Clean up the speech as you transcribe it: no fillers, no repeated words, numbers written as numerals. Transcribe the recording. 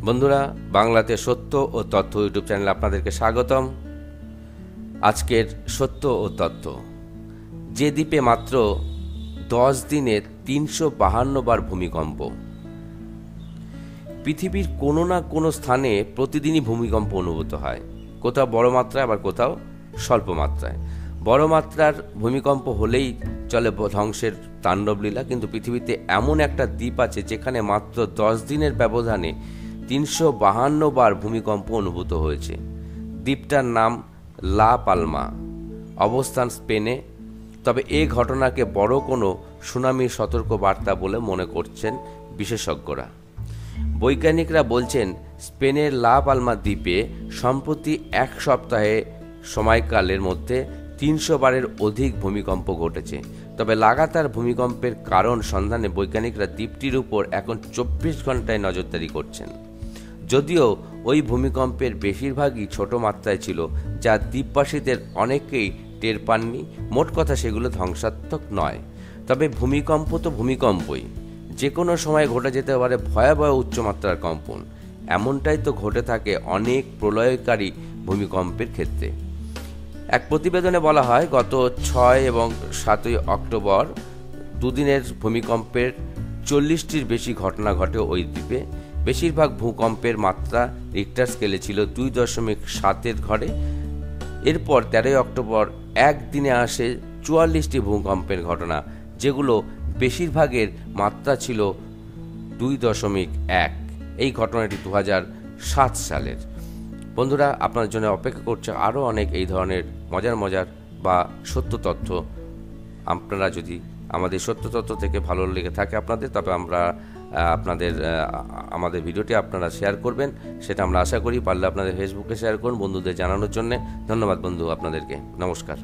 বন্ধুরা, বাংলাতে সত্য ও তথ্য ইউটিউব চ্যানেলে আপনাদেরকে স্বাগতম। আজকের সত্য ও তথ্য, যে দ্বীপে মাত্র 10 দিনে 352 বার ভূমিকম্প। পৃথিবীর কোনো না কোনো স্থানে প্রতিদিনই ভূমিকম্প অনুভূত হয়, কোথাও বড় মাত্রায় আবার কোথাও স্বল্প মাত্রায়। বড় মাত্রার ভূমিকম্প হলেই চলে ধ্বংসের তাণ্ডবলীলা, কিন্তু পৃথিবীতে এমন একটা দ্বীপ আছে যেখানে মাত্র 10 দিনের ব্যবধানে 352 বার ভূমিকম্প অনুভূত হয়েছে। দ্বীপটার নাম লা পালমা, অবস্থান স্পেনে। তবে এই ঘটনাকে বড় কোনো সুনামির সতর্ক বার্তা বলে মনে করছেন বিশেষজ্ঞরা। বৈজ্ঞানিকরা বলছেন, স্পেনের লা পালমা দ্বীপে সম্প্রতি এক সপ্তাহে সময়কালের মধ্যে 300 বারের অধিক ভূমিকম্প ঘটেছে। তবে লাগাতার ভূমিকম্পের কারণ সন্ধানে বৈজ্ঞানিকরা দ্বীপটির উপর এখন 24 ঘন্টায় নজরদারি করছেন। যদিও ওই ভূমিকম্পের বেশিরভাগই ছোট মাত্রায় ছিল, যা দ্বীপবাসীদের অনেকেই টের পাননি। মোট কথা, সেগুলো ধ্বংসাত্মক নয়। তবে ভূমিকম্প তো ভূমিকম্পই, যে কোনো সময় ঘটে যেতে পারে ভয়াবহ উচ্চমাত্রার কম্পন। এমনটাই তো ঘটে থাকে অনেক প্রলয়কারী ভূমিকম্পের ক্ষেত্রে। এক প্রতিবেদনে বলা হয়, গত 6 এবং 7 অক্টোবর দুদিনের ভূমিকম্পের 40টির বেশি ঘটনা ঘটে ওই দ্বীপে। বেশিরভাগ ভূকম্পের মাত্রা রিক্টার স্কেলে ছিল 2.7-এর ঘরে। এরপর 13 অক্টোবর একদিনে আসে 44টি ভূকম্পের ঘটনা, যেগুলো বেশিরভাগের মাত্রা ছিল 2.1। এই ঘটনাটি 2007 সালের। বন্ধুরা, আপনার জন্য অপেক্ষা করছে আরও অনেক এই ধরনের মজার বা সত্য তথ্য। আপনারা যদি আমাদের সত্য তথ্য থেকে ভালো লেগে থাকে আপনাদের, তবে আমাদের ভিডিওটি আপনারা শেয়ার করবেন, সেটা আমরা আশা করি। পারলে আপনাদের ফেসবুকে শেয়ার করুন বন্ধুদের জানানোর জন্য। ধন্যবাদ বন্ধু, আপনাদেরকে নমস্কার।